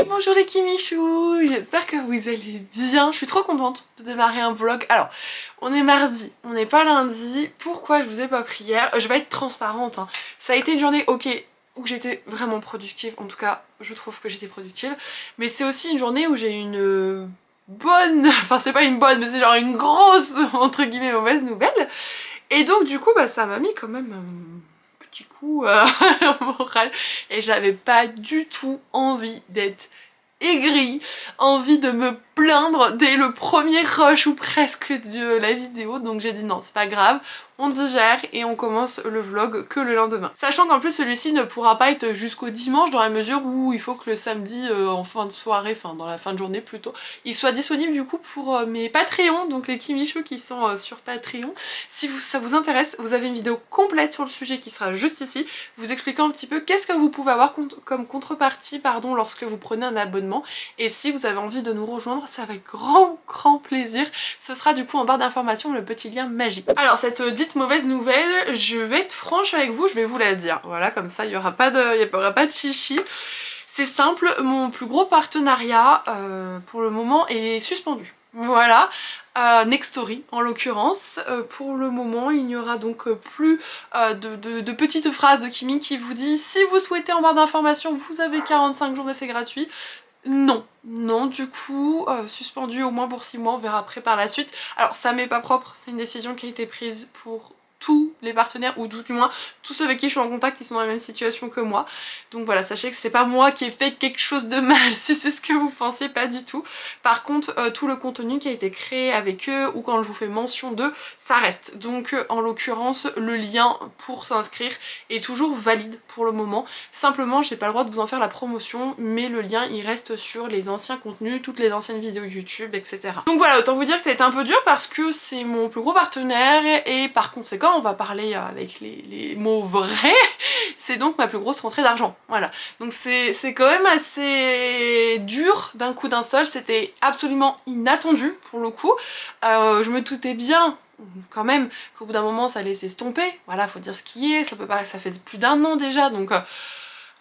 Bonjour les Kimichou, j'espère que vous allez bien. Je suis trop contente de démarrer un vlog. Alors, on est mardi, on n'est pas lundi. Pourquoi je vous ai pas pris hier? Je vais être transparente, hein. Ça a été une journée ok où j'étais vraiment productive. En tout cas, je trouve que j'étais productive. Mais c'est aussi une journée où j'ai une bonne... Enfin, c'est pas une bonne, mais c'est genre une grosse, entre guillemets, mauvaise nouvelle. Et donc, du coup, bah, ça m'a mis quand même... petit coup au moral et j'avais pas du tout envie d'être aigrie, envie de me plaindre dès le premier rush ou presque de la vidéo, donc j'ai dit non, c'est pas grave, on digère et on commence le vlog que le lendemain. Sachant qu'en plus celui-ci ne pourra pas être jusqu'au dimanche dans la mesure où il faut que le samedi en fin de soirée, enfin dans la fin de journée plutôt, il soit disponible du coup pour mes Patreons, donc les Kimichou qui sont sur Patreon. Si ça vous intéresse, vous avez une vidéo complète sur le sujet qui sera juste ici, vous expliquant un petit peu qu'est-ce que vous pouvez avoir comme contrepartie lorsque vous prenez un abonnement, et si vous avez envie de nous rejoindre, c'est avec grand plaisir. Ce sera du coup en barre d'informations le petit lien magique. Alors cette dite mauvaise nouvelle, je vais être franche avec vous, je vais vous la dire. Voilà, comme ça il y aura pas de chichi. C'est simple, mon plus gros partenariat pour le moment est suspendu. Voilà, Nextory en l'occurrence. Pour le moment, il n'y aura donc plus de petites phrases de Kimi qui vous dit si vous souhaitez en barre d'informations, vous avez 45 jours d'essai gratuit. Non, non, du coup, suspendu au moins pour 6 mois, on verra après par la suite. Alors ça m'est pas propre, c'est une décision qui a été prise pour tous les partenaires, ou du moins tous ceux avec qui je suis en contact, ils sont dans la même situation que moi. Donc voilà, sachez que c'est pas moi qui ai fait quelque chose de mal, si c'est ce que vous pensiez, pas du tout. Par contre, tout le contenu qui a été créé avec eux, ou quand je vous fais mention d'eux, ça reste. Donc en l'occurrence, le lien pour s'inscrire est toujours valide pour le moment. Simplement, j'ai pas le droit de vous en faire la promotion, mais le lien il reste sur les anciens contenus, toutes les anciennes vidéos YouTube, etc. Donc voilà, autant vous dire que ça a été un peu dur parce que c'est mon plus gros partenaire et par conséquent, on va parler avec les mots vrais, c'est donc ma plus grosse rentrée d'argent. Voilà. Donc c'est quand même assez dur d'un coup d'un seul, c'était absolument inattendu pour le coup. Je me doutais bien quand même qu'au bout d'un moment ça allait s'estomper, voilà, faut dire ce qui est, ça peut paraître, ça fait plus d'un an déjà, donc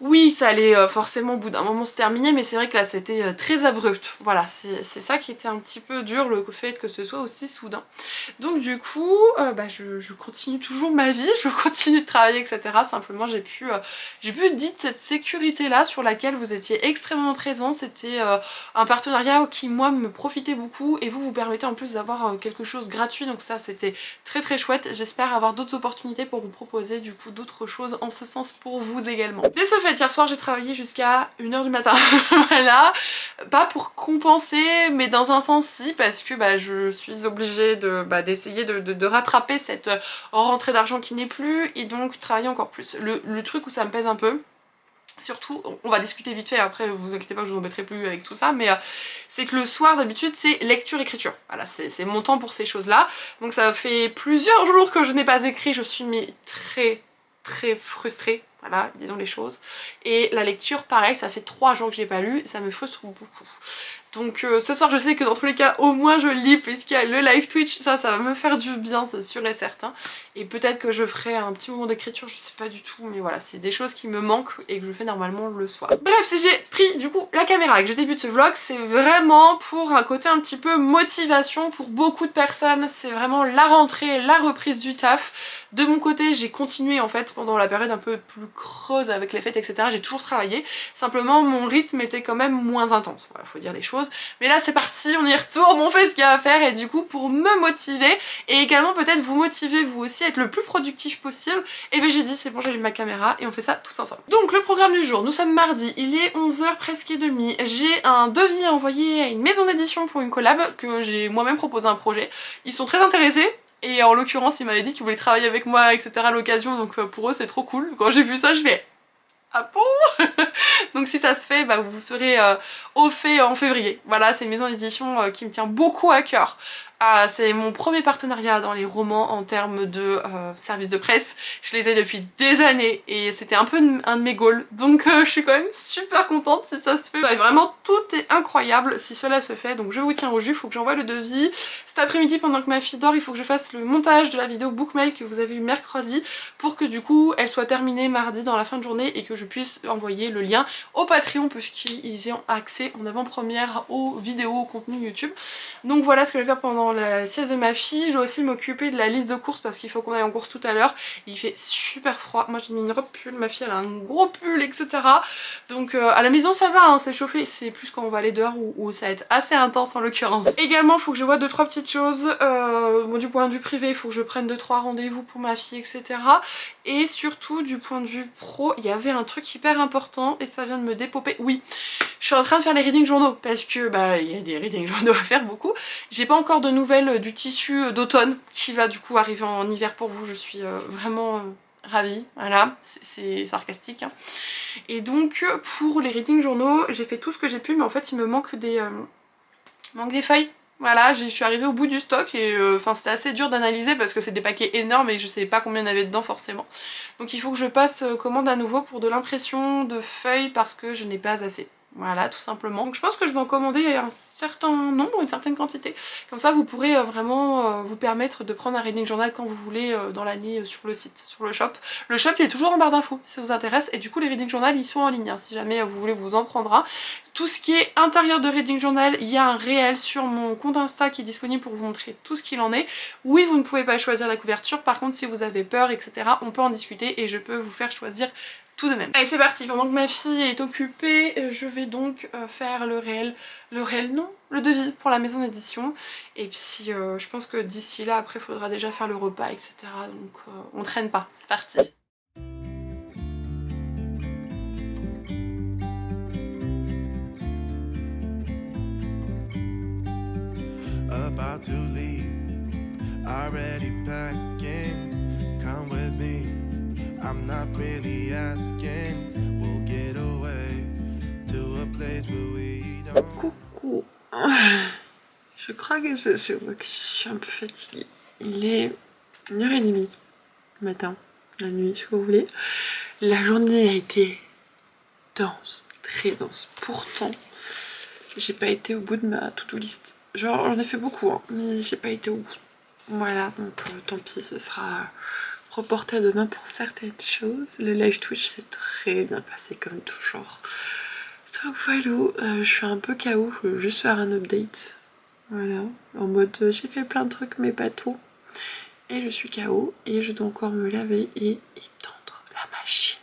oui, ça allait forcément au bout d'un moment se terminer, mais c'est vrai que là c'était très abrupt. Voilà, c'est ça qui était un petit peu dur, le fait que ce soit aussi soudain. Donc du coup, je continue toujours ma vie, je continue de travailler, etc. Simplement j'ai pu dire cette sécurité là sur laquelle vous étiez extrêmement présent. C'était un partenariat qui moi me profitait beaucoup et vous permettez en plus d'avoir quelque chose gratuit, donc ça c'était très chouette. J'espère avoir d'autres opportunités pour vous proposer du coup d'autres choses en ce sens pour vous également. Dès ce fait, hier soir j'ai travaillé jusqu'à 1 h du matin, voilà, pas pour compenser mais dans un sens si, parce que je suis obligée d'essayer de rattraper cette rentrée d'argent qui n'est plus et donc travailler encore plus. Le truc où ça me pèse un peu, surtout, on va discuter vite fait, après vous inquiétez pas que je vous embêterai plus avec tout ça, mais c'est que le soir d'habitude c'est lecture-écriture, voilà, c'est mon temps pour ces choses là, donc ça fait plusieurs jours que je n'ai pas écrit, je suis très frustrée, voilà, disons les choses, et la lecture pareil, ça fait 3 jours que j'ai pas lu, ça me frustre beaucoup. Donc ce soir je sais que dans tous les cas au moins je lis puisqu'il y a le live Twitch, ça va me faire du bien, c'est sûr et certain. Et peut-être que je ferai un petit moment d'écriture, je sais pas du tout, mais voilà, c'est des choses qui me manquent et que je fais normalement le soir. Bref, si j'ai pris du coup la caméra et que je débute ce vlog, c'est vraiment pour un côté un petit peu motivation pour beaucoup de personnes, c'est vraiment la rentrée, la reprise du taf. De mon côté, j'ai continué en fait pendant la période un peu plus creuse avec les fêtes, etc. J'ai toujours travaillé, simplement mon rythme était quand même moins intense, voilà, faut dire les choses. Mais là c'est parti, on y retourne, on fait ce qu'il y a à faire et du coup pour me motiver et également peut-être vous motiver vous aussi à être le plus productif possible, et bien j'ai dit c'est bon, j'allume ma caméra et on fait ça tous ensemble. Donc le programme du jour, nous sommes mardi, il est 11 h presque et demie, j'ai un devis à envoyer à une maison d'édition pour une collab que j'ai moi-même proposé un projet, ils sont très intéressés. Et en l'occurrence, ils m'avaient dit qu'ils voulaient travailler avec moi, etc. à l'occasion, donc pour eux c'est trop cool. Quand j'ai vu ça, je fais ah bon. Donc si ça se fait, vous serez au fait en février. Voilà, c'est une maison d'édition qui me tient beaucoup à cœur. C'est mon premier partenariat dans les romans en termes de service de presse. Je les ai depuis des années et c'était un peu un de mes goals. Donc je suis quand même super contente si ça se fait. Ouais, vraiment tout est incroyable si cela se fait. Donc je vous tiens au jus, il faut que j'envoie le devis. Cet après-midi pendant que ma fille dort, il faut que je fasse le montage de la vidéo bookmail que vous avez vu mercredi pour que du coup elle soit terminée mardi dans la fin de journée et que je puisse envoyer le lien au Patreon puisqu'ils ont accès en avant-première aux vidéos, au contenu YouTube. Donc voilà ce que je vais faire pendant la sieste de ma fille. Je dois aussi m'occuper de la liste de courses parce qu'il faut qu'on aille en course tout à l'heure. Il fait super froid. Moi j'ai mis une robe pull, ma fille elle a un gros pull, etc. Donc à la maison ça va, hein, c'est chauffé. C'est plus quand on va aller dehors où ça va être assez intense en l'occurrence. Également il faut que je vois 2-3 petites choses. Bon, du point de vue privé, il faut que je prenne 2-3 rendez-vous pour ma fille, etc. Et surtout du point de vue pro, il y avait un truc hyper important et ça vient de me dépoper. Oui, je suis en train de faire les readings journaux parce que bah il y a des readings journaux à faire beaucoup. J'ai pas encore de nouvelles du tissu d'automne qui va du coup arriver en hiver pour vous. Je suis vraiment ravie, voilà, c'est sarcastique. Hein. Et donc pour les readings journaux, j'ai fait tout ce que j'ai pu mais en fait il me manque des feuilles. Voilà, je suis arrivée au bout du stock et enfin c'était assez dur d'analyser parce que c'est des paquets énormes et je savais pas combien il y en avait dedans forcément. Donc il faut que je passe commande à nouveau pour de l'impression de feuilles parce que je n'ai pas assez. Voilà, tout simplement. Donc je pense que je vais en commander un certain nombre, une certaine quantité. Comme ça vous pourrez vraiment vous permettre de prendre un reading journal quand vous voulez dans l'année sur le site, sur le shop. Le shop il est toujours en barre d'infos si ça vous intéresse et du coup les reading journal ils sont en ligne hein, si jamais vous voulez vous en prendre un. Tout ce qui est intérieur de reading journal, il y a un réel sur mon compte Insta qui est disponible pour vous montrer tout ce qu'il en est. Oui vous ne pouvez pas choisir la couverture, par contre si vous avez peur etc on peut en discuter et je peux vous faire choisir tout de même. Allez c'est parti, pendant que ma fille est occupée, je vais donc faire le devis pour la maison d'édition. Et puis je pense que d'ici là après il faudra déjà faire le repas etc. Donc on traîne pas, c'est parti. About to leave, already packing, come with me, I'm not really asking, we'll get away to a place where we don't... Coucou. Je crois que c'est moi que je suis un peu fatiguée. Il est 1h30 le matin, la nuit, ce que vous voulez. La journée a été dense, très dense. Pourtant, j'ai pas été au bout de ma to-do list. Genre j'en ai fait beaucoup hein, mais j'ai pas été au bout. Voilà, donc tant pis, ce sera reporté à demain pour certaines choses. Le live Twitch s'est très bien passé comme toujours. Donc voilà, je suis un peu KO, je veux juste faire un update. Voilà, en mode j'ai fait plein de trucs mais pas tout. Et je suis KO et je dois encore me laver et étendre la machine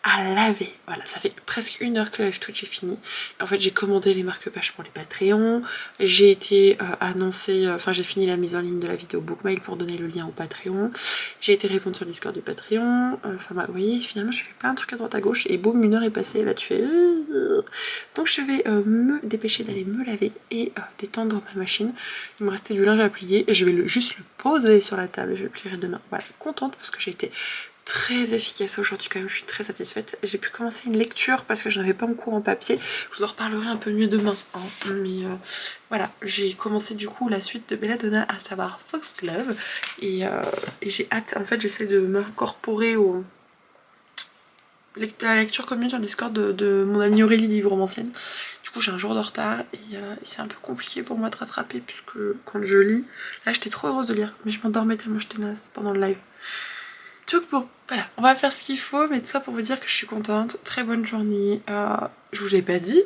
à laver. Voilà, ça fait presque 1 heure que le live Twitch est fini. En fait j'ai commandé les marque-pages pour les Patreons, j'ai été enfin j'ai fini la mise en ligne de la vidéo bookmail pour donner le lien au Patreon, j'ai été répondre sur le Discord du Patreon, enfin bah, vous voyez finalement je fais plein de trucs à droite à gauche et boum 1 heure est passée, là tu fais... Donc je vais me dépêcher d'aller me laver et d'étendre ma machine. Il me restait du linge à plier et je vais juste le poser sur la table et je le plierai demain. Voilà, contente parce que j'ai été très efficace aujourd'hui quand même, je suis très satisfaite. J'ai pu commencer une lecture parce que je n'avais pas mon cours en papier, je vous en reparlerai un peu mieux demain hein. Mais voilà, j'ai commencé du coup la suite de Belladonna, à savoir Foxglove et j'ai hâte, en fait j'essaie de m'incorporer à la lecture commune sur le Discord de mon amie Aurélie Livre-Romancienne. Du coup j'ai un jour de retard et c'est un peu compliqué pour moi de rattraper puisque quand je lis, là j'étais trop heureuse de lire mais je m'endormais tellement j'étais naze pendant le live. Donc bon, voilà, on va faire ce qu'il faut, mais tout ça pour vous dire que je suis contente. Très bonne journée. Je vous l'ai pas dit,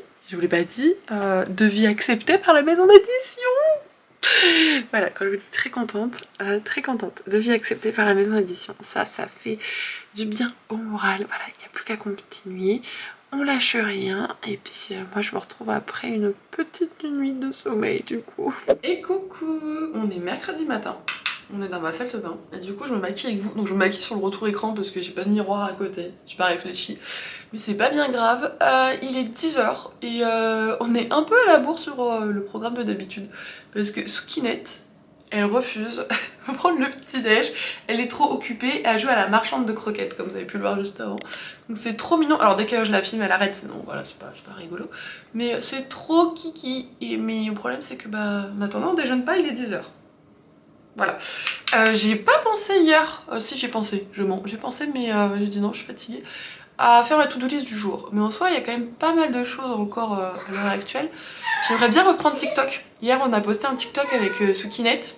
devis accepté par la maison d'édition. Voilà, quand je vous dis très contente, devis accepté par la maison d'édition. Ça fait du bien au moral. Voilà, il n'y a plus qu'à continuer. On lâche rien. Et puis moi je vous retrouve après une petite nuit de sommeil du coup. Et coucou, on est mercredi matin. On est dans ma salle de bain et du coup je me maquille avec vous. Donc je me maquille sur le retour écran parce que j'ai pas de miroir à côté. J'ai pas réfléchi. Mais c'est pas bien grave. Il est 10h et on est un peu à la bourre sur le programme de d'habitude. Parce que Soukinette, elle refuse de prendre le petit déj. Elle est trop occupée à jouer à la marchande de croquettes comme vous avez pu le voir juste avant. Donc c'est trop mignon. Alors dès que je la filme elle arrête, sinon voilà c'est pas rigolo. Mais c'est trop kiki. Mais le problème c'est que bah en attendant on déjeune pas, il est 10h. Voilà. J'ai pas pensé hier, si j'ai pensé, je mens, j'ai pensé mais j'ai dit non, je suis fatiguée, à faire ma to-do list du jour. Mais en soi, il y a quand même pas mal de choses encore à l'heure actuelle. J'aimerais bien reprendre TikTok. Hier, on a posté un TikTok avec Sukinette.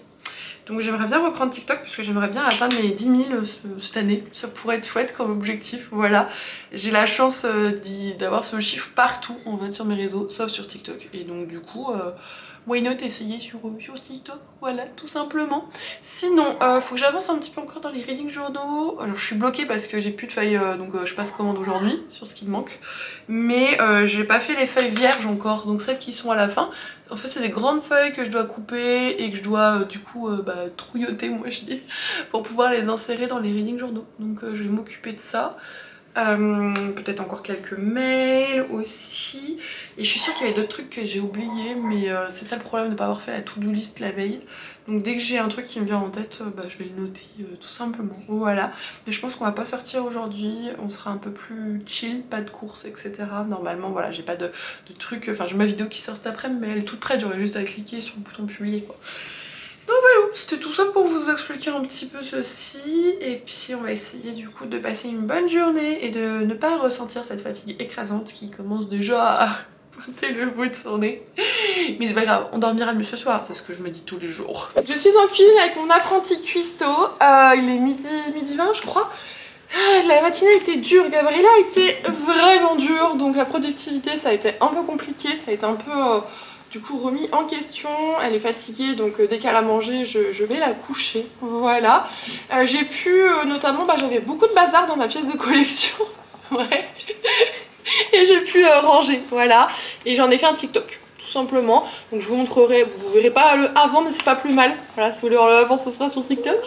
Donc j'aimerais bien reprendre TikTok parce que j'aimerais bien atteindre les 10 000 cette année. Ça pourrait être chouette comme objectif, voilà. J'ai la chance d'avoir ce chiffre partout, on va dire, sur mes réseaux, sauf sur TikTok. Et donc du coup, why not essayer sur TikTok, voilà, tout simplement. Sinon, faut que j'avance un petit peu encore dans les reading journaux. Alors je suis bloquée parce que j'ai plus de feuilles, donc je passe commande aujourd'hui sur ce qui me manque. Mais j'ai pas fait les feuilles vierges encore, donc celles qui sont à la fin. En fait c'est des grandes feuilles que je dois couper et que je dois du coup trouilloter, moi je dis, pour pouvoir les insérer dans les reading journaux. Donc je vais m'occuper de ça. Peut-être encore quelques mails aussi. Et je suis sûre qu'il y avait d'autres trucs que j'ai oubliés, mais c'est ça le problème de ne pas avoir fait la to-do list la veille. Donc dès que j'ai un truc qui me vient en tête, je vais le noter tout simplement. Voilà. Mais je pense qu'on va pas sortir aujourd'hui, on sera un peu plus chill, pas de courses, etc. Normalement, voilà, j'ai pas de trucs. Enfin, j'ai ma vidéo qui sort cet après-midi, mais elle est toute prête, j'aurais juste à cliquer sur le bouton publier quoi. Donc voilà, c'était tout ça pour vous expliquer un petit peu ceci. Et puis on va essayer du coup de passer une bonne journée et de ne pas ressentir cette fatigue écrasante qui commence déjà à pointer le bout de son nez. Mais c'est pas grave, on dormira mieux ce soir, c'est ce que je me dis tous les jours. Je suis en cuisine avec mon apprenti cuistot, il est midi 20 je crois. La matinée a été dure, Gabriella a été vraiment dure, donc la productivité ça a été un peu compliqué, ça a été un peu du coup remis en question. Elle est fatiguée donc dès qu'elle a mangé je vais la coucher, voilà. J'ai pu notamment, j'avais beaucoup de bazar dans ma pièce de collection, ouais. Et j'ai pu ranger, voilà. Et j'en ai fait un TikTok, tout simplement. Donc je vous montrerai, vous verrez pas le avant, mais c'est pas plus mal. Voilà, si vous voulez voir le avant, ce sera sur TikTok.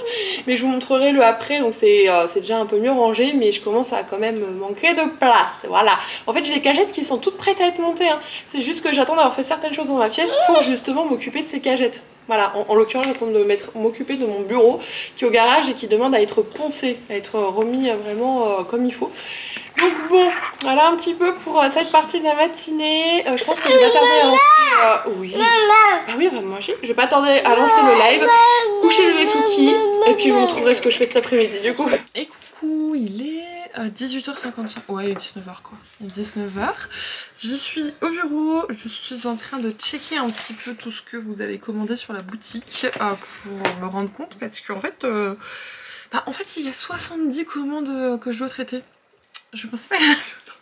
Mais je vous montrerai le après, donc c'est déjà un peu mieux rangé, mais je commence à quand même manquer de place, voilà. En fait, j'ai des cagettes qui sont toutes prêtes à être montées, hein. C'est juste que j'attends d'avoir fait certaines choses dans ma pièce pour justement m'occuper de ces cagettes. Voilà, en l'occurrence, j'attends de m'occuper de mon bureau qui est au garage et qui demande à être poncé, à être remis vraiment comme il faut. Donc bon, voilà un petit peu pour cette partie de la matinée. Je pense que je vais pas tarder à lancer... oui. Ah oui, on va manger. Je vais pas tarder à lancer le live, coucher les Mesuki, et puis je vous montrerai ce que je fais cet après-midi du coup. Et coucou, il est 18h55. Ouais, il est 19h quoi. Il est 19h. J'y suis au bureau. Je suis en train de checker un petit peu tout ce que vous avez commandé sur la boutique pour me rendre compte parce qu'en fait... en fait, il y a 70 commandes que je dois traiter. Je pensais pas qu'il y en avait autant.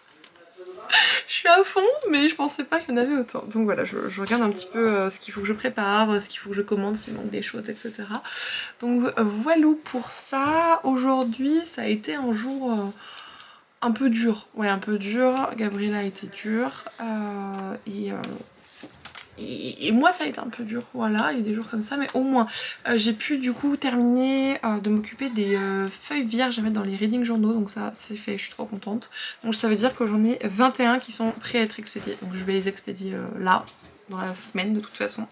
Je suis à fond, mais je pensais pas qu'il y en avait autant. Donc voilà, je regarde un petit peu ce qu'il faut que je prépare, ce qu'il faut que je commande, s'il manque des choses, etc. Donc voilà pour ça. Aujourd'hui, ça a été un jour un peu dur. Ouais, un peu dur. Gabriella a été dure. Et moi ça a été un peu dur, voilà, il y a des jours comme ça, mais au moins j'ai pu du coup terminer de m'occuper des feuilles vierges à mettre dans les reading journaux, donc ça c'est fait, je suis trop contente. Donc ça veut dire que j'en ai 21 qui sont prêts à être expédiés, donc je vais les expédier là, dans la semaine de toute façon.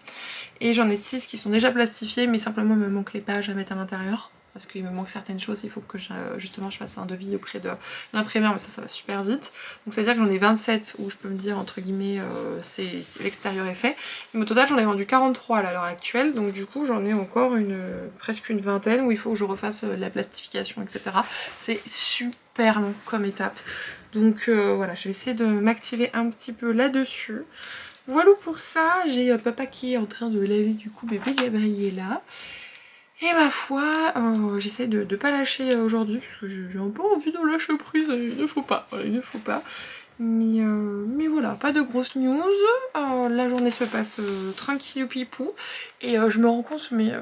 Et j'en ai 6 qui sont déjà plastifiés, mais simplement il me manque les pages à mettre à l'intérieur. Parce qu'il me manque certaines choses, il faut que justement je fasse un devis auprès de l'imprimeur, mais ça va super vite. Donc c'est à dire que j'en ai 27 où je peux me dire entre guillemets l'extérieur est fait. Mais au total j'en ai vendu 43 à l'heure actuelle, donc du coup j'en ai encore presque une vingtaine où il faut que je refasse la plastification, etc. C'est super long comme étape. Donc voilà, je vais essayer de m'activer un petit peu là-dessus. Voilà pour ça, j'ai papa qui est en train de laver du coup bébé Gabriella. Et ma foi, j'essaie de pas lâcher aujourd'hui parce que j'ai un peu envie de lâcher prise, il ne faut pas, il ne faut pas. Mais voilà, pas de grosses news, la journée se passe tranquille pipou et je me rends compte, mais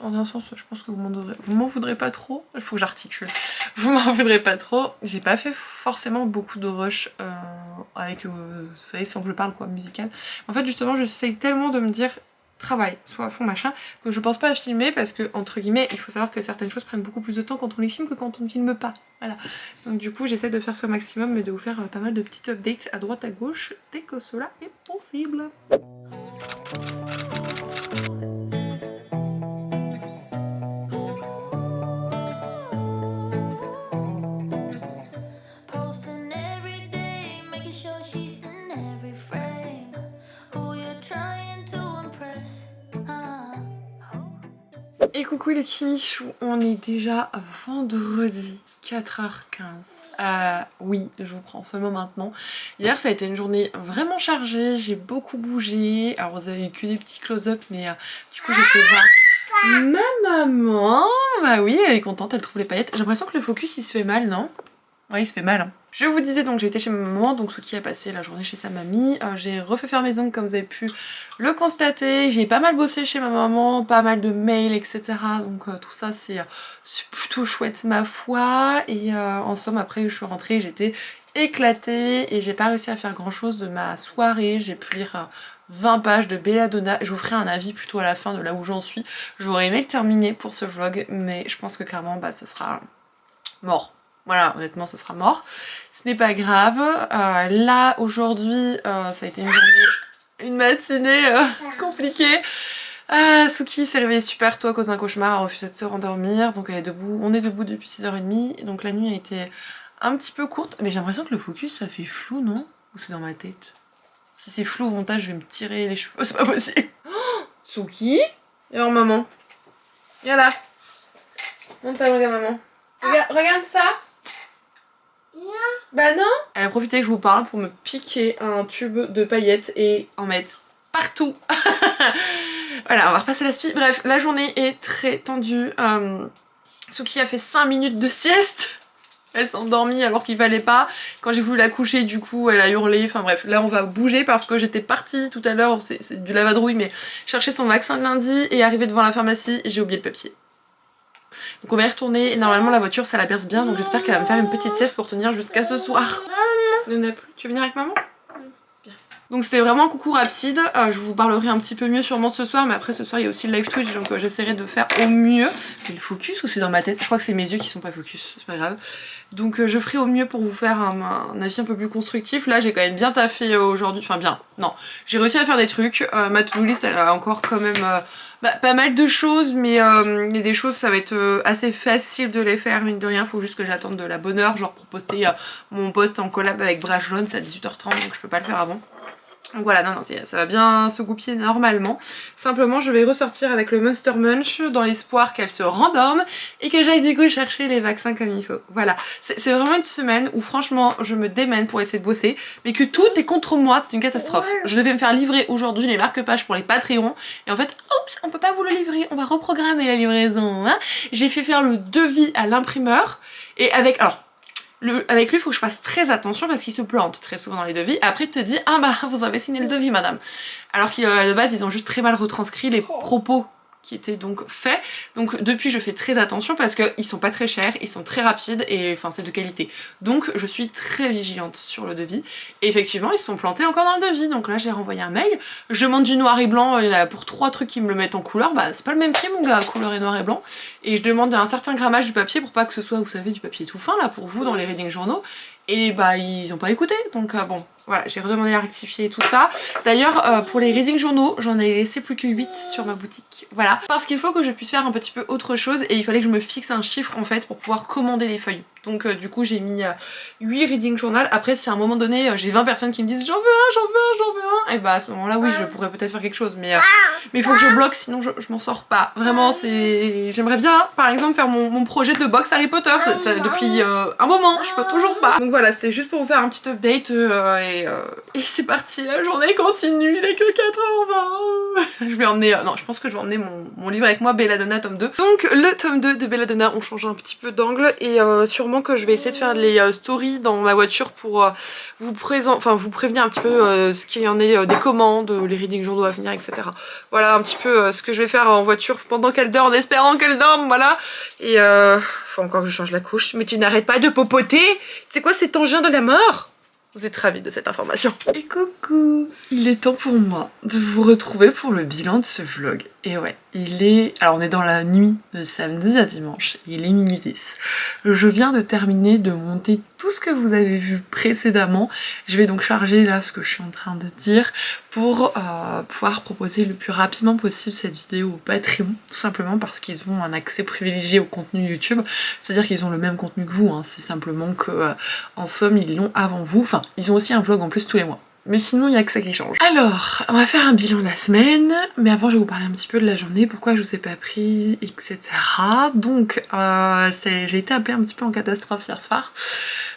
dans un sens je pense que vous m'en voudrez pas trop, il faut que j'articule, vous m'en voudrez pas trop, j'ai pas fait forcément beaucoup de rush avec, vous savez, sans que je parle quoi, musical. En fait justement j'essaie tellement de me dire travail, soit à fond machin, que je pense pas à filmer parce que entre guillemets il faut savoir que certaines choses prennent beaucoup plus de temps quand on les filme que quand on ne filme pas, voilà. Donc du coup j'essaie de faire ça au maximum mais de vous faire pas mal de petites updates à droite à gauche dès que cela est possible. coucou les petits michous, on est déjà vendredi 4h15. Oui, je vous prends seulement maintenant. Hier ça a été une journée vraiment chargée, j'ai beaucoup bougé. Alors vous avez eu que des petits close-up mais du coup j'étais voir ma maman. Bah oui, elle est contente, elle trouve les paillettes. J'ai l'impression que le focus il se fait mal, non? Ouais, il se fait mal hein. Je vous disais donc j'ai été chez ma maman, donc Suki a passé la journée chez sa mamie. J'ai refait faire mes ongles comme vous avez pu le constater. J'ai pas mal bossé chez ma maman, pas mal de mails etc. Donc tout ça c'est plutôt chouette ma foi. Et en somme après je suis rentrée, j'étais éclatée et j'ai pas réussi à faire grand chose de ma soirée. J'ai pu lire 20 pages de Belladonna. Je vous ferai un avis plutôt à la fin de là où j'en suis. J'aurais aimé le terminer pour ce vlog mais je pense que clairement bah, ce sera mort. Voilà, honnêtement ce sera mort. Ce n'est pas grave. Là aujourd'hui ça a été une matinée compliquée. Suki s'est réveillée super tôt à cause d'un cauchemar, a refusé de se rendormir. Donc elle est debout. On est debout depuis 6h30. Donc la nuit a été un petit peu courte. Mais j'ai l'impression que le focus ça fait flou, non? Ou c'est dans ma tête? Si c'est flou au montage, je vais me tirer les cheveux, c'est pas possible. Oh, Suki? Viens maman. Viens là. Monte ta regarde maman. Regarde ça. Non. Bah non. Elle a profité que je vous parle pour me piquer un tube de paillettes et en mettre partout. Voilà, on va repasser la spie. Bref, la journée est très tendue. Suki a fait 5 minutes de sieste. Elle s'est endormie alors qu'il fallait pas. Quand j'ai voulu la coucher, du coup, elle a hurlé. Enfin bref, là on va bouger parce que j'étais partie tout à l'heure, c'est du lavadrouille, mais chercher son vaccin de lundi et arriver devant la phamarcie, j'ai oublié le papier. Donc on va y retourner et normalement la voiture ça la berce bien donc j'espère qu'elle va me faire une petite sieste pour tenir jusqu'à ce soir. Il n'y en a plus. Tu veux venir avec maman? Bien. Donc c'était vraiment un coucou rapide, je vous parlerai un petit peu mieux sûrement ce soir mais après ce soir il y a aussi le live Twitch donc j'essaierai de faire au mieux. Mais le focus ou c'est dans ma tête? Je crois que c'est mes yeux qui sont pas focus, c'est pas grave. Donc je ferai au mieux pour vous faire un avis un peu plus constructif. Là j'ai quand même bien taffé aujourd'hui, enfin bien, non. J'ai réussi à faire des trucs, ma to-do list elle a encore quand même... pas mal de choses mais il y a des choses ça va être assez facile de les faire mine de rien, faut juste que j'attende de la bonne heure genre pour poster mon post en collab avec Brajlon, c'est à 18h30 donc je peux pas le faire avant. Donc voilà, non, ça va bien se goupiller normalement. Simplement, je vais ressortir avec le Monster Munch dans l'espoir qu'elle se rendorme et que j'aille du coup chercher les vaccins comme il faut. Voilà, c'est vraiment une semaine où franchement, je me démène pour essayer de bosser, mais que tout est contre moi, c'est une catastrophe. Je devais me faire livrer aujourd'hui les marque-pages pour les Patreons et en fait, oups, on peut pas vous le livrer, on va reprogrammer la livraison. Hein. J'ai fait faire le devis à l'imprimeur et avec... Alors, avec lui il faut que je fasse très attention parce qu'il se plante très souvent dans les devis. Après il te dit ah bah vous avez signé le devis madame. Alors que de base ils ont juste très mal retranscrit les propos qui étaient donc faits. Donc depuis je fais très attention parce qu'ils sont pas très chers, ils sont très rapides et enfin c'est de qualité. Donc je suis très vigilante sur le devis. Et effectivement ils se sont plantés encore dans le devis. Donc là j'ai renvoyé un mail. Je demande du noir et blanc, il y en a pour 3 trucs qui me le mettent en couleur. Bah c'est pas le même prix mon gars, couleur et noir et blanc. Et je demande un certain grammage du papier pour pas que ce soit, vous savez, du papier tout fin là pour vous dans les reading journaux. Et bah ils ont pas écouté, donc bon, voilà, j'ai redemandé à rectifier tout ça. D'ailleurs, pour les reading journaux, j'en ai laissé plus que 8 sur ma boutique, voilà. Parce qu'il faut que je puisse faire un petit peu autre chose et il fallait que je me fixe un chiffre en fait pour pouvoir commander les feuilles. Donc du coup j'ai mis 8 reading journal. Après si à un moment donné j'ai 20 personnes qui me disent j'en veux un, j'en veux un, j'en veux un, et bah à ce moment là oui je pourrais peut-être faire quelque chose mais il faut que je bloque sinon je m'en sors pas. Vraiment c'est... J'aimerais bien par exemple faire mon projet de box Harry Potter, ça depuis un moment, je peux toujours pas. Donc voilà, c'était juste pour vous faire un petit update et c'est parti, la journée continue, il est que 4h20. Je vais emmener, non je pense que je vais emmener mon livre avec moi, Belladonna tome 2. Donc le tome 2 de Belladonna, on change un petit peu d'angle et sûrement que je vais essayer de faire les stories dans ma voiture pour vous prévenir un petit peu ce qu'il y en est des commandes, les reading journaux à venir, etc. Voilà un petit peu ce que je vais faire en voiture pendant qu'elle dort, en espérant qu'elle dorme, voilà. Et faut encore que je change la couche. Mais tu n'arrêtes pas de popoter. C'est quoi cet engin de la mort? Vous êtes ravis de cette information. Et coucou! Il est temps pour moi de vous retrouver pour le bilan de ce vlog. Et ouais, il est... Alors on est dans la nuit de samedi à dimanche, il est minuit 10. Je viens de terminer de monter tout ce que vous avez vu précédemment. Je vais donc charger là ce que je suis en train de dire pour pouvoir proposer le plus rapidement possible cette vidéo au Patreon. Tout simplement parce qu'ils ont un accès privilégié au contenu YouTube. C'est-à-dire qu'ils ont le même contenu que vous, hein. C'est simplement que en somme ils l'ont avant vous. Enfin, ils ont aussi un vlog en plus tous les mois. Mais sinon, il n'y a que ça qui change. Alors, on va faire un bilan de la semaine, mais avant, je vais vous parler un petit peu de la journée, pourquoi je vous ai pas pris, etc. Donc, j'ai été appelée un petit peu en catastrophe hier soir,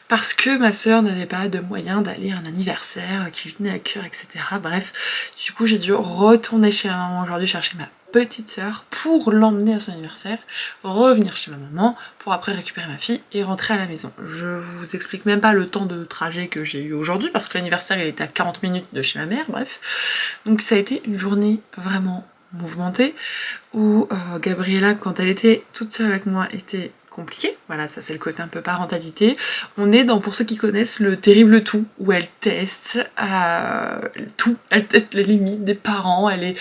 parce que ma soeur n'avait pas de moyen d'aller à un anniversaire qui lui tenait à cœur, etc. Bref, du coup, j'ai dû retourner chez ma maman aujourd'hui chercher ma petite sœur pour l'emmener à son anniversaire, revenir chez ma maman pour après récupérer ma fille et rentrer à la maison. Je vous explique même pas le temps de trajet que j'ai eu aujourd'hui parce que l'anniversaire il était à 40 minutes de chez ma mère, bref. Donc ça a été une journée vraiment mouvementée où Gabriella, quand elle était toute seule avec moi, était compliqué, voilà, ça c'est le côté un peu parentalité. On est dans, pour ceux qui connaissent, le terrible tout, où elle teste tout, elle teste les limites des parents, elle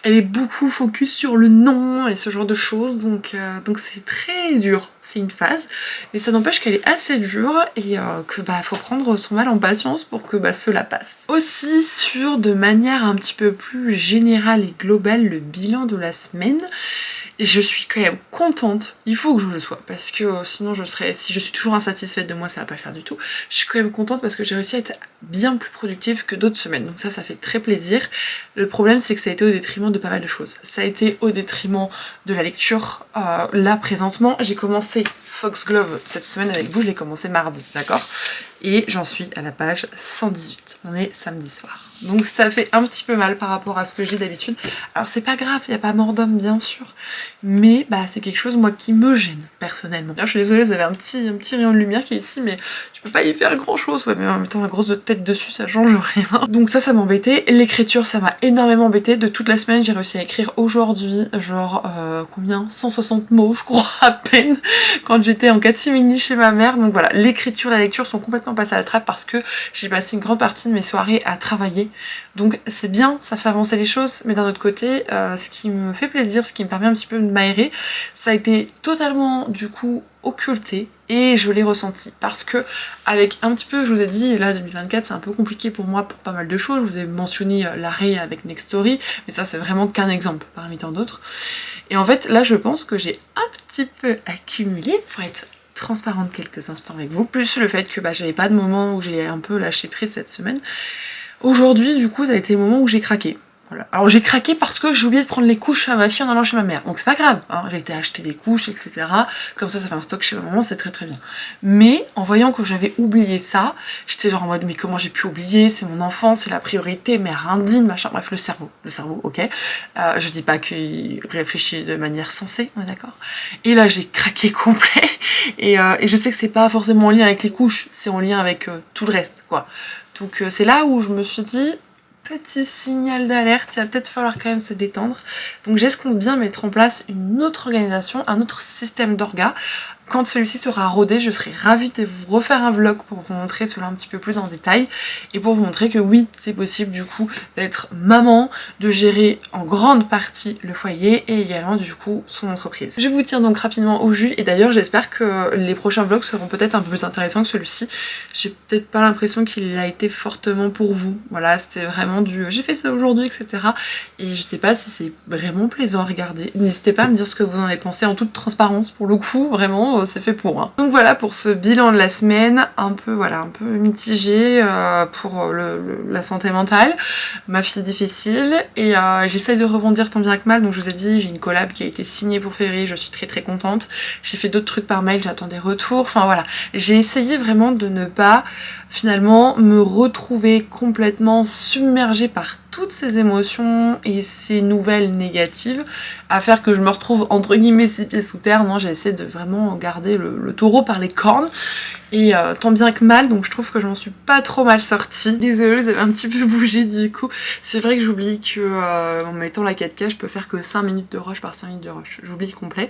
est beaucoup focus sur le non et ce genre de choses, donc c'est très dur, c'est une phase, mais ça n'empêche qu'elle est assez dure et que faut prendre son mal en patience pour que cela passe. Aussi sur de manière un petit peu plus générale et globale le bilan de la semaine, et je suis quand même contente, il faut que je le sois, parce que sinon si je suis toujours insatisfaite de moi, ça va pas le faire du tout. Je suis quand même contente parce que j'ai réussi à être bien plus productive que d'autres semaines, donc ça fait très plaisir. Le problème c'est que ça a été au détriment de pas mal de choses. Ça a été au détriment de la lecture. Là présentement, j'ai commencé Foxglove cette semaine avec vous, je l'ai commencé mardi, d'accord ? Et j'en suis à la page 118, on est samedi soir. Donc ça fait un petit peu mal par rapport à ce que j'ai d'habitude. Alors c'est pas grave, il n'y a pas mort d'homme bien sûr, mais c'est quelque chose moi qui me gêne personnellement. D'ailleurs, je suis désolée, vous avez un petit rayon de lumière qui est ici, mais je peux pas y faire grand chose, ouais, mais en mettant la grosse tête dessus ça change rien. Donc ça m'a embêté. L'écriture ça m'a énormément embêté. De toute la semaine j'ai réussi à écrire aujourd'hui genre combien 160 mots je crois à peine quand j'étais en catimini chez ma mère. Donc voilà, l'écriture et la lecture sont complètement passées à la trappe parce que j'ai passé une grande partie de mes soirées à travailler. Donc c'est bien, ça fait avancer les choses, mais d'un autre côté, ce qui me fait plaisir, ce qui me permet un petit peu de m'aérer, ça a été totalement du coup occulté et je l'ai ressenti parce que avec un petit peu, je vous ai dit, là 2024 c'est un peu compliqué pour moi pour pas mal de choses, je vous ai mentionné l'arrêt avec Nextory, mais ça c'est vraiment qu'un exemple parmi tant d'autres. Et en fait là je pense que j'ai un petit peu accumulé pour être transparente quelques instants avec vous, plus le fait que j'avais pas de moment où j'ai un peu lâché prise cette semaine. Aujourd'hui, du coup, ça a été le moment où j'ai craqué. Voilà. Alors j'ai craqué parce que j'ai oublié de prendre les couches à ma fille en allant chez ma mère. Donc c'est pas grave, hein. J'ai été acheter des couches, etc. Comme ça fait un stock chez ma maman, c'est très très bien. Mais en voyant que j'avais oublié ça, j'étais genre en mode mais comment j'ai pu oublier, c'est mon enfant, c'est la priorité, mère indigne, machin, bref, le cerveau, ok. Je dis pas qu'il réfléchit de manière sensée, on est d'accord. Et là j'ai craqué complet, et je sais que c'est pas forcément en lien avec les couches, c'est en lien avec tout le reste, quoi. Donc c'est là où je me suis dit, petit signal d'alerte, il va peut-être falloir quand même se détendre. Donc j'escompte bien mettre en place une autre organisation, un autre système d'orga. Quand celui-ci sera rodé, je serai ravie de vous refaire un vlog pour vous montrer cela un petit peu plus en détail et pour vous montrer que oui, c'est possible du coup d'être maman, de gérer en grande partie le foyer et également du coup son entreprise. Je vous tiens donc rapidement au jus et d'ailleurs j'espère que les prochains vlogs seront peut-être un peu plus intéressants que celui-ci. J'ai peut-être pas l'impression qu'il a été fortement pour vous. Voilà, c'était vraiment du j'ai fait ça aujourd'hui, etc. Et je sais pas si c'est vraiment plaisant à regarder. N'hésitez pas à me dire ce que vous en avez pensé en toute transparence pour le coup, vraiment. C'est fait pour. Hein. Donc voilà pour ce bilan de la semaine, un peu mitigé pour la santé mentale, ma fille difficile et j'essaye de rebondir tant bien que mal. Donc je vous ai dit, j'ai une collab qui a été signée pour février, je suis très très contente. J'ai fait d'autres trucs par mail, j'attends des retours. Enfin voilà, j'ai essayé vraiment de ne pas finalement me retrouver complètement submergée par toutes ces émotions et ces nouvelles négatives à faire que je me retrouve entre guillemets 6 pieds sous terre. Non, j'ai essayé de vraiment garder le taureau par les cornes et tant bien que mal, donc je trouve que je m'en suis pas trop mal sortie. Désolée, vous avez un petit peu bougé du coup. C'est vrai que j'oublie que en mettant la 4K, je peux faire que 5 minutes de rush par 5 minutes de rush. J'oublie complet.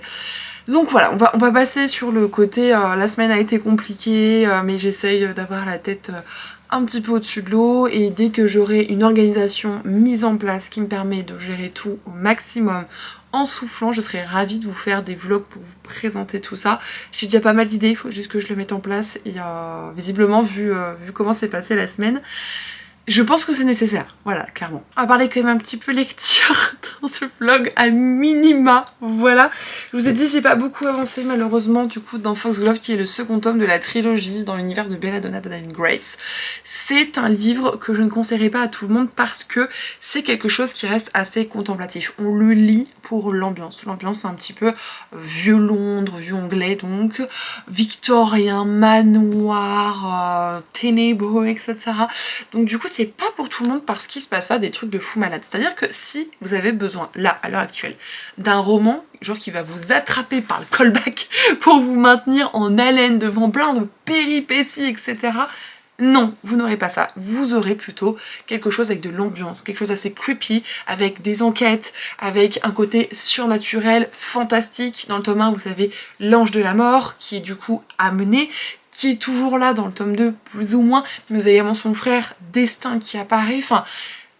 Donc voilà, on va passer sur le côté la semaine a été compliquée, mais j'essaye d'avoir la tête un petit peu au-dessus de l'eau et dès que j'aurai une organisation mise en place qui me permet de gérer tout au maximum en soufflant, je serai ravie de vous faire des vlogs pour vous présenter tout ça. J'ai déjà pas mal d'idées, il faut juste que je le mette en place et visiblement vu comment s'est passée la semaine, je pense que c'est nécessaire, voilà, clairement. On va parler quand même un petit peu lecture dans ce vlog à minima, voilà. Je vous ai dit, j'ai pas beaucoup avancé malheureusement du coup dans Foxglove, qui est le second tome de la trilogie dans l'univers de Belladonna de David Grace. C'est un livre que je ne conseillerais pas à tout le monde parce que c'est quelque chose qui reste assez contemplatif. On le lit pour l'ambiance. L'ambiance c'est un petit peu vieux Londres, vieux anglais donc, victorien, manoir, ténébreux, etc. Donc du coup c'est pas pour tout le monde parce qu'il se passe pas des trucs de fou malade. C'est-à-dire que si vous avez besoin, là, à l'heure actuelle, d'un roman, genre qui va vous attraper par le callback pour vous maintenir en haleine devant plein de péripéties, etc., non, vous n'aurez pas ça. Vous aurez plutôt quelque chose avec de l'ambiance, quelque chose assez creepy, avec des enquêtes, avec un côté surnaturel, fantastique. Dans le tome 1, vous avez l'ange de la mort, qui est du coup amené, qui est toujours là dans le tome 2, plus ou moins, mais vous avez également son frère Destin qui apparaît, enfin,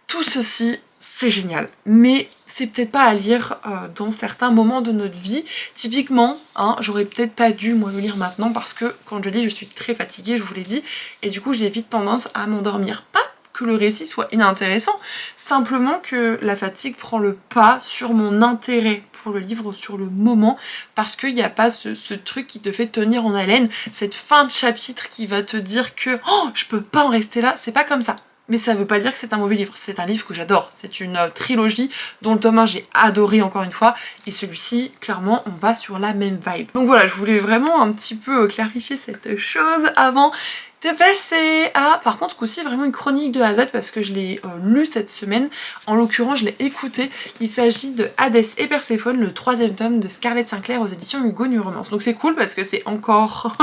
tout ceci, c'est génial, mais c'est peut-être pas à lire dans certains moments de notre vie. Typiquement, hein, j'aurais peut-être pas dû moi le lire maintenant parce que quand je lis, je suis très fatiguée, je vous l'ai dit, et du coup j'ai vite tendance à m'endormir. Pas que le récit soit inintéressant, simplement que la fatigue prend le pas sur mon intérêt pour le livre sur le moment, parce qu'il n'y a pas ce truc qui te fait tenir en haleine, cette fin de chapitre qui va te dire que oh, je peux pas en rester là, c'est pas comme ça. Mais ça veut pas dire que c'est un mauvais livre, c'est un livre que j'adore, c'est une trilogie dont le tome 1 j'ai adoré encore une fois, et celui-ci, clairement, on va sur la même vibe. Donc voilà, je voulais vraiment un petit peu clarifier cette chose avant de passer à, par contre, ce coup-ci, vraiment une chronique de A à Z parce que je l'ai lu cette semaine. En l'occurrence, je l'ai écouté. Il s'agit de Hadès et Perséphone, le 3e tome de Scarlett Sinclair aux éditions Hugo New Romance. Donc c'est cool parce que c'est encore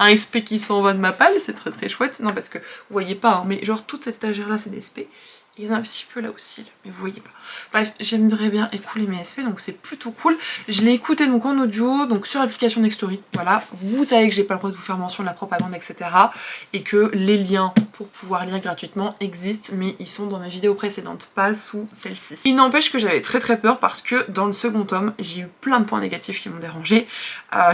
un SP qui s'en va de ma palle, c'est très très chouette. Non, parce que vous voyez pas, hein, mais genre toute cette étagère-là, c'est des SP. Il y en a un petit peu là aussi, là, mais vous voyez pas. Bref, j'aimerais bien écouler mes SP, donc c'est plutôt cool. Je l'ai écouté donc en audio, donc sur l'application Nextory. Voilà, vous savez que j'ai pas le droit de vous faire mention de la propagande, etc. Et que les liens pour pouvoir lire gratuitement existent, mais ils sont dans mes vidéos précédentes, pas sous celle-ci. Il n'empêche que j'avais très très peur parce que dans le second tome, j'ai eu plein de points négatifs qui m'ont dérangé.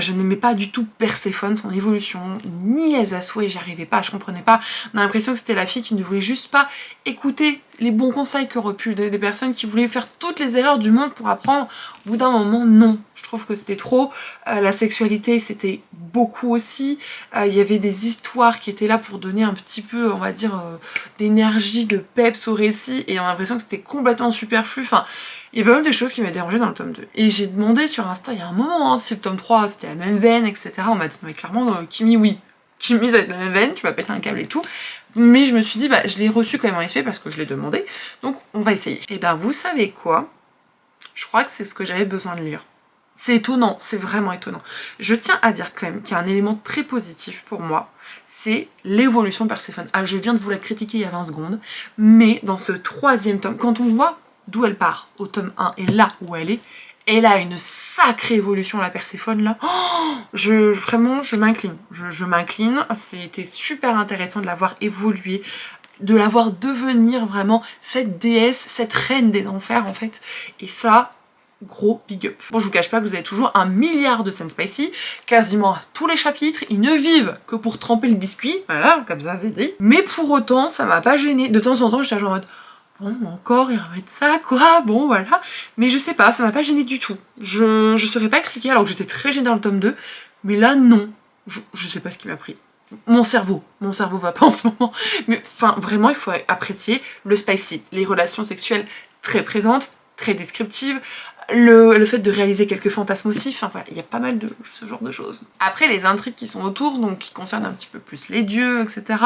Je n'aimais pas du tout Perséphone, son évolution, ni Azaswe, j'y arrivais pas, je comprenais pas. On a l'impression que c'était la fille qui ne voulait juste pas écouter les bons conseils qu'auraient pu donner des personnes qui voulaient faire toutes les erreurs du monde pour apprendre. Au bout d'un moment, non. Je trouve que c'était trop. La sexualité, c'était beaucoup aussi. Il y avait des histoires qui étaient là pour donner un petit peu, on va dire, d'énergie, de peps au récit, et on a l'impression que c'était complètement superflu. Enfin, il y a pas mal de choses qui m'ont dérangé dans le tome 2. Et j'ai demandé sur Insta il y a un moment, hein, si le tome 3 c'était la même veine, etc. On m'a dit, non mais clairement, Kimi, oui. Kimi, ça va être la même veine, tu vas péter un câble et tout. Mais je me suis dit, bah, je l'ai reçu quand même en SP parce que je l'ai demandé. Donc, on va essayer. Et ben, vous savez quoi? Je crois que c'est ce que j'avais besoin de lire. C'est étonnant, c'est vraiment étonnant. Je tiens à dire quand même qu'il y a un élément très positif pour moi, c'est l'évolution de Perséphone. Ah, je viens de vous la critiquer il y a 20 secondes, mais dans ce 3e tome, quand on voit d'où elle part au tome 1 et là où elle a une sacrée évolution, la Perséphone là. Oh, vraiment, je m'incline. Je m'incline. C'était super intéressant de la voir évoluer, de la voir devenir vraiment cette déesse, cette reine des enfers en fait. Et ça, gros big up. Bon, je vous cache pas que vous avez toujours 1 milliard de scènes spicy, quasiment à tous les chapitres. Ils ne vivent que pour tremper le biscuit. Voilà, comme ça c'est dit. Mais pour autant, ça m'a pas gêné. De temps en temps, j'étais genre en mode... Bon, encore, ils remettent ça, quoi, bon, voilà. Mais je sais pas, ça m'a pas gêné du tout. Je saurais pas expliquer, alors que j'étais très gênée dans le tome 2. Mais là, non. Je sais pas ce qui m'a pris. Mon cerveau va pas en ce moment. Mais enfin, vraiment, il faut apprécier le spicy. Les relations sexuelles très présentes, très descriptives. Le fait de réaliser quelques fantasmes aussi, enfin voilà, il y a pas mal de ce genre de choses. Après, les intrigues qui sont autour, donc qui concernent un petit peu plus les dieux, etc.,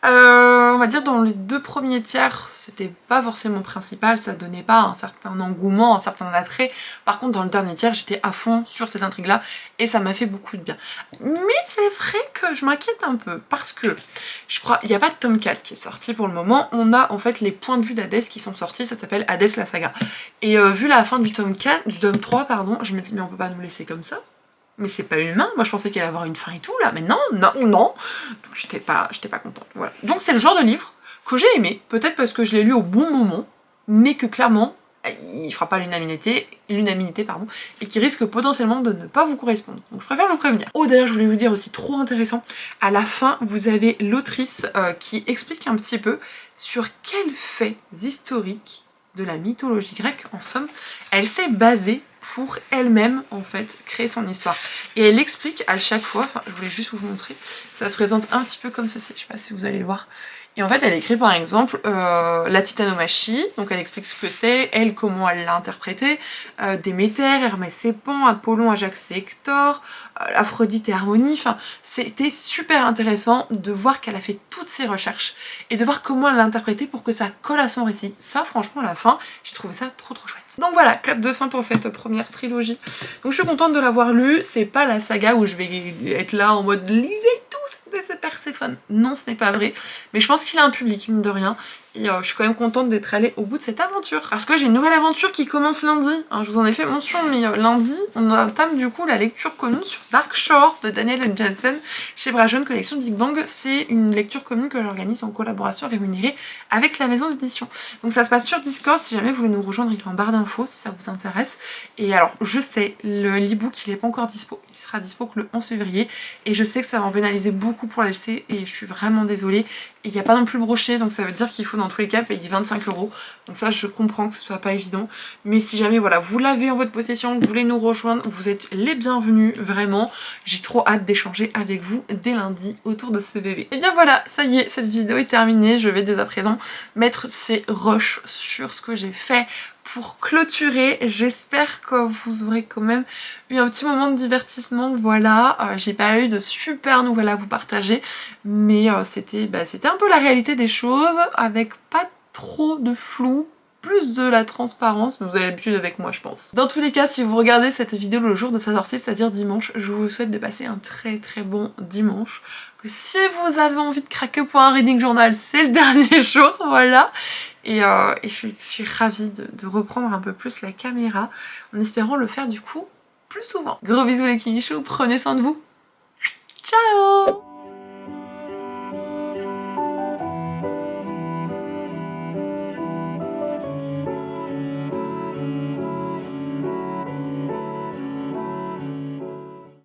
on va dire dans les 2 premiers tiers, c'était pas forcément principal, ça donnait pas un certain engouement, un certain attrait. Par contre, dans le dernier tiers, j'étais à fond sur ces intrigues-là et ça m'a fait beaucoup de bien. Mais c'est vrai que je m'inquiète un peu parce que je crois, il n'y a pas de tome 4 qui est sorti pour le moment. On a en fait les points de vue d'Hadès qui sont sortis, ça s'appelle Hadès la saga. Et vu la fin du tome 3, pardon, je me dis mais on peut pas nous laisser comme ça. Mais c'est pas humain, moi je pensais qu'elle allait avoir une fin et tout là, mais non. Donc j'étais pas contente, voilà. Donc c'est le genre de livre que j'ai aimé, peut-être parce que je l'ai lu au bon moment, mais que clairement, il fera pas l'unanimité pardon, et qui risque potentiellement de ne pas vous correspondre. Donc je préfère vous prévenir. Oh d'ailleurs je voulais vous dire aussi, trop intéressant, à la fin vous avez l'autrice qui explique un petit peu sur quels faits historiques de la mythologie grecque, en somme, elle s'est basée pour elle-même en fait créer son histoire. Et elle explique à chaque fois, enfin je voulais juste vous montrer, ça se présente un petit peu comme ceci, je sais pas si vous allez le voir. Et en fait elle écrit par exemple la titanomachie, donc elle explique ce que c'est, elle comment elle l'a interprété, Déméter, Hermès et Pan, Apollon, Ajax et Hector, Aphrodite et Harmonie, enfin c'était super intéressant de voir qu'elle a fait toutes ces recherches et de voir comment elle l'a interprété pour que ça colle à son récit. Ça franchement à la fin, j'ai trouvé ça trop chouette. Donc voilà, clap de fin pour cette première trilogie. Donc je suis contente de l'avoir lu, c'est pas la saga où je vais être là en mode lisez tout, c'est Perséphone. Non, ce n'est pas vrai, mais je pense qu'il a un public, mine de rien. Et je suis quand même contente d'être allée au bout de cette aventure. Parce que j'ai une nouvelle aventure qui commence lundi. Hein, je vous en ai fait mention, mais lundi, on entame du coup la lecture commune sur Dark Shore de Daniel N. Jensen chez Brajon Collection Big Bang. C'est une lecture commune que j'organise en collaboration rémunérée avec la maison d'édition. Donc ça se passe sur Discord, si jamais vous voulez nous rejoindre, il est en barre d'infos si ça vous intéresse. Et alors, je sais, l'e-book il n'est pas encore dispo. Il sera dispo que le 11 février. Et je sais que ça va en pénaliser beaucoup pour la LC et je suis vraiment désolée. Et il n'y a pas non plus le brochet, donc ça veut dire qu'il faut dans tous les cas payer 25 €. Donc ça je comprends que ce soit pas évident. Mais si jamais voilà, vous l'avez en votre possession, vous voulez nous rejoindre, vous êtes les bienvenus, vraiment. J'ai trop hâte d'échanger avec vous dès lundi autour de ce bébé. Et bien voilà, ça y est, cette vidéo est terminée. Je vais dès à présent mettre ces rushs sur ce que j'ai fait pour clôturer. J'espère que vous aurez quand même eu un petit moment de divertissement, voilà. J'ai pas eu de super nouvelles à vous partager, mais c'était un peu la réalité des choses, avec pas trop de flou, plus de la transparence, mais vous avez l'habitude avec moi je pense. Dans tous les cas, si vous regardez cette vidéo le jour de sa sortie, c'est-à-dire dimanche, je vous souhaite de passer un très bon dimanche. Que si vous avez envie de craquer pour un reading journal, c'est le dernier jour, voilà. Et je suis ravie de reprendre un peu plus la caméra, en espérant le faire du coup plus souvent. Gros bisous les kimichous, prenez soin de vous. Ciao!